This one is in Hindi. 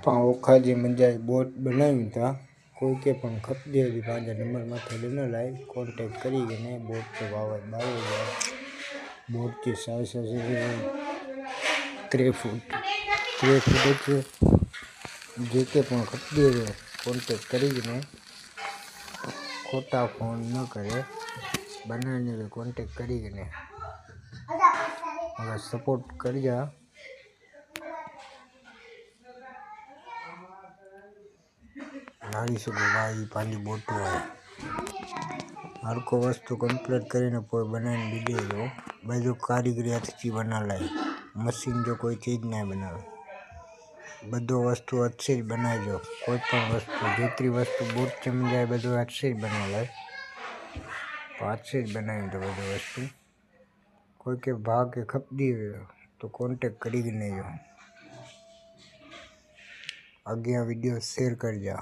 પણ ઓખાજી મંજાઈ બોટ બનાવી था कोई के पण खपदी हुई पांच नंबर माथे न लाई कॉन्टेक्ट करी ने बोट पे वावे बावे जाए बोट की साइज 3 फुट है जेके पण खपदी हुई कॉन्टेक्ट करी ने खोटा फोन न करे बनाने कॉन्टेक्ट करी ने अगर सपोर्ट कर जा लाड़ी सको भाई पांच बोटो है हर को वस्तु कंप्लीट करीने पोइ बनाने दी दे जो भाई जो कारीगरी अच्छी बना लाई मशीन जो कोई चीज नहीं बनावे बधो वस्तु अच्छी ज बनाई जो कोई पण वस्तु जेतरी वस्तु बोट चम जाए बधो अच्छी ज बना लाई अच्छी ज बनाई तो बधो वस्तु कोई के भाग के खपदी तो कॉन्टेक्ट करी ने जो आगे वीडियो शेयर कर जा।